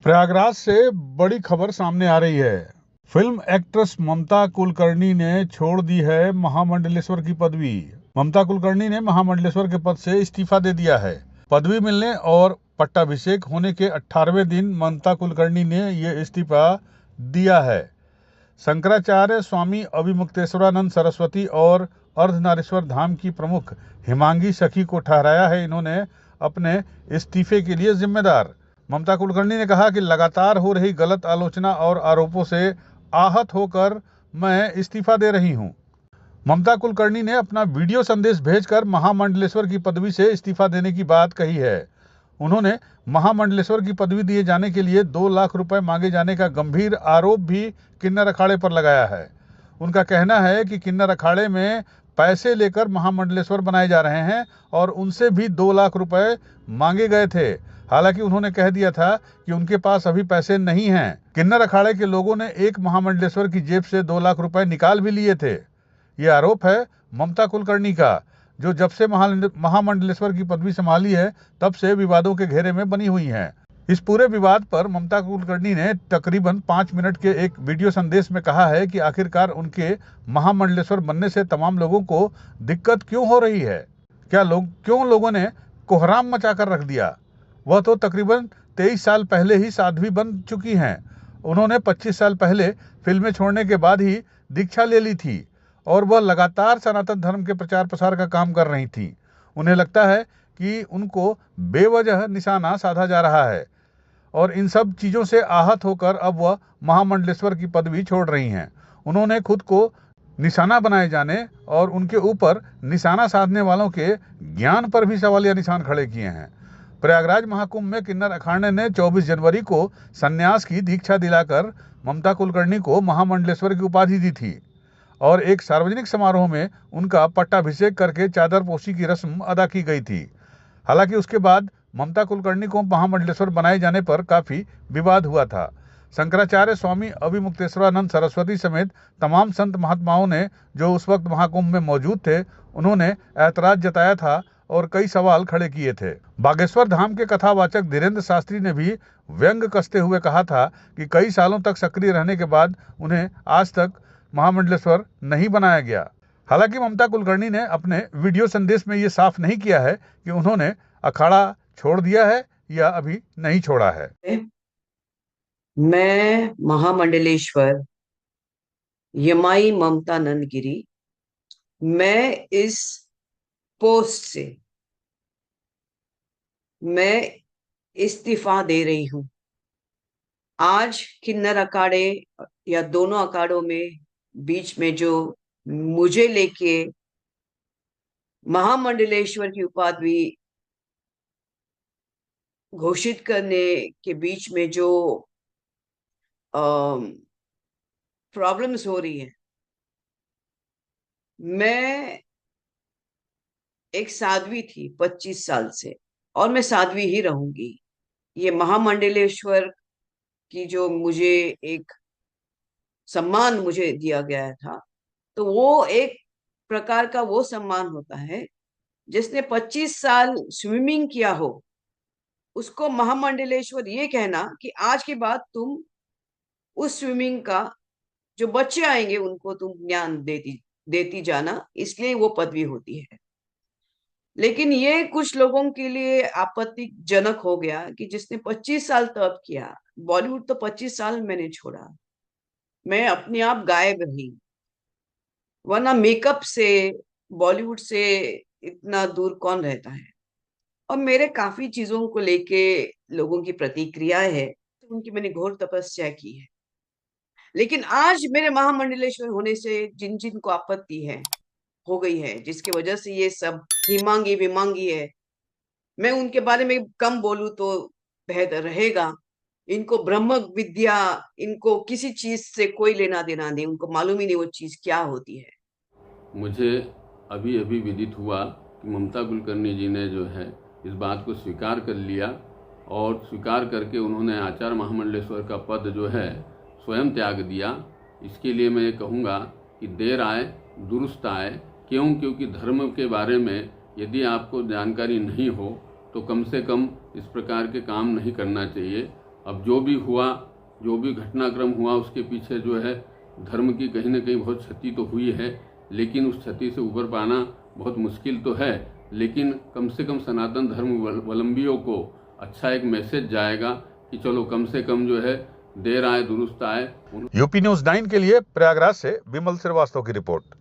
प्रयागराज से बड़ी खबर सामने आ रही है। फिल्म एक्ट्रेस ममता कुलकर्णी ने छोड़ दी है महामंडलेश्वर की पदवी। ममता कुलकर्णी ने महामंडलेश्वर के पद से इस्तीफा दे दिया है। पदवी मिलने और पट्टाभिषेक होने के 18वें दिन ममता कुलकर्णी ने ये इस्तीफा दिया है। शंकराचार्य स्वामी अभिमुक्तेश्वरानंद सरस्वती और अर्धनारीश्वर धाम की प्रमुख हिमांगी सखी को ठहराया है इन्होंने अपने इस्तीफे के लिए जिम्मेदार। ममता कुलकर्णी ने कहा कि लगातार हो रही गलत आलोचना और आरोपों से आहत होकर मैं इस्तीफा दे रही हूं। ममता कुलकर्णी ने अपना वीडियो संदेश भेजकर महामंडलेश्वर की पदवी से इस्तीफा देने की बात कही है। उन्होंने महामंडलेश्वर की पदवी दिए जाने के लिए 2 लाख रुपए मांगे जाने का गंभीर आरोप भी किन्नर अखाड़े पर लगाया है। उनका कहना है कि किन्नर अखाड़े में पैसे लेकर महामंडलेश्वर बनाए जा रहे हैं और उनसे भी 2 लाख रुपए मांगे गए थे। हालांकि उन्होंने कह दिया था कि उनके पास अभी पैसे नहीं हैं। किन्नर अखाड़े के लोगों ने एक महामंडलेश्वर की जेब से 2 लाख रुपए निकाल भी लिए थे। ये आरोप है ममता कुलकर्णी का, जो जब से महामंडलेश्वर की पदवी संभाली है तब से विवादों के घेरे में बनी हुई हैं। इस पूरे विवाद पर ममता कुलकर्णी ने तकरीबन 5 मिनट के एक वीडियो संदेश में कहा है कि आखिरकार उनके महामंडलेश्वर बनने से तमाम लोगों को दिक्कत क्यों हो रही है। क्यों लोगों ने कोहराम मचा कर रख दिया। वह तो तकरीबन 23 साल पहले ही साध्वी बन चुकी हैं। उन्होंने 25 साल पहले फिल्में छोड़ने के बाद ही दीक्षा ले ली थी और वह लगातार सनातन धर्म के प्रचार प्रसार का काम कर रही थी। उन्हें लगता है कि उनको बेवजह निशाना साधा जा रहा है और इन सब चीज़ों से आहत होकर अब वह महामंडलेश्वर की पदवी छोड़ रही हैं। उन्होंने खुद को निशाना बनाए जाने और उनके ऊपर निशाना साधने वालों के ज्ञान पर भी सवालिया निशान खड़े किए हैं। प्रयागराज महाकुंभ में किन्नर अखाड़े ने 24 जनवरी को संन्यास की दीक्षा दिलाकर ममता कुलकर्णी को महामंडलेश्वर की उपाधि दी थी और एक सार्वजनिक समारोह में उनका पट्टाभिषेक करके चादरपोशी की रस्म अदा की गई थी। हालांकि उसके बाद ममता कुलकर्णी को महामंडलेश्वर बनाए जाने पर काफी विवाद हुआ था। शंकराचार्य स्वामी अभिमुक्तेश्वरानंद सरस्वती समेत तमाम संत महात्माओं ने जो उस वक्त महाकुंभ में मौजूद थे, उन्होंने ऐतराज जताया था और कई सवाल खड़े किए थे। बागेश्वर धाम के कथावाचक धीरेन्द्र शास्त्री ने भी व्यंग कसते हुए कहा था कि कई सालों तक सक्रिय रहने के बाद उन्हें आज तक महामंडलेश्वर नहीं बनाया गया। हालांकि ममता कुलकर्णी ने अपने वीडियो संदेश में ये साफ नहीं किया है कि उन्होंने अखाड़ा छोड़ दिया है या अभी नहीं छोड़ा है। मैं महामंडलेश्वर यमाई ममता नंदगिरी, मैं इस पोस्ट से मैं इस्तीफा दे रही हूं। आज किन्नर अखाड़े या दोनों अखाड़ों में बीच में जो मुझे लेके महामंडलेश्वर की उपाधि घोषित करने के बीच में जो प्रॉब्लम्स हो रही है, मैं एक साध्वी थी 25 साल से और मैं साध्वी ही रहूंगी। ये महामंडलेश्वर की जो मुझे एक सम्मान मुझे दिया गया था, तो वो एक प्रकार का वो सम्मान होता है जिसने 25 साल स्विमिंग किया हो, उसको महामंडलेश्वर ये कहना कि आज के बाद तुम उस स्विमिंग का जो बच्चे आएंगे उनको तुम ज्ञान देती जाना, इसलिए वो पदवी होती है। लेकिन ये कुछ लोगों के लिए आपत्तिजनक हो गया कि जिसने 25 साल तप किया, बॉलीवुड तो 25 साल मैंने छोड़ा, मैं अपने आप गायब रही, वरना मेकअप से बॉलीवुड से इतना दूर कौन रहता है। और मेरे काफी चीजों को लेके लोगों की प्रतिक्रियाएं है, उनकी मैंने घोर तपस्या की है। लेकिन आज मेरे महामंडलेश्वर होने से जिन जिन को आपत्ति है हो गई है, जिसकी वजह से ये सब हिमांगी विमांगी है, मैं उनके बारे में कम बोलूं तो बेहतर रहेगा। इनको ब्रह्म विद्या, इनको किसी चीज से कोई लेना देना नहीं, उनको मालूम ही नहीं वो चीज क्या होती है। मुझे अभी अभी विदित हुआ कि ममता कुलकर्णी जी ने जो है इस बात को स्वीकार कर लिया और स्वीकार करके उन्होंने आचार्य महामंडलेश्वर का पद जो है स्वयं त्याग दिया। इसके लिए मैं ये कहूँगा कि देर आए दुरुस्त आए। क्योंकि धर्म के बारे में यदि आपको जानकारी नहीं हो तो कम से कम इस प्रकार के काम नहीं करना चाहिए। अब जो भी हुआ, जो भी घटनाक्रम हुआ, उसके पीछे जो है धर्म की कहीं ना कहीं बहुत क्षति तो हुई है, लेकिन उस क्षति से उबर पाना बहुत मुश्किल तो है। लेकिन कम से कम सनातन धर्मावलंबियों को अच्छा एक मैसेज जाएगा कि चलो कम से कम जो है देर आए दुरुस्त आए। यूपी न्यूज़ 9 के लिए प्रयागराज से विमल श्रीवास्तव की रिपोर्ट।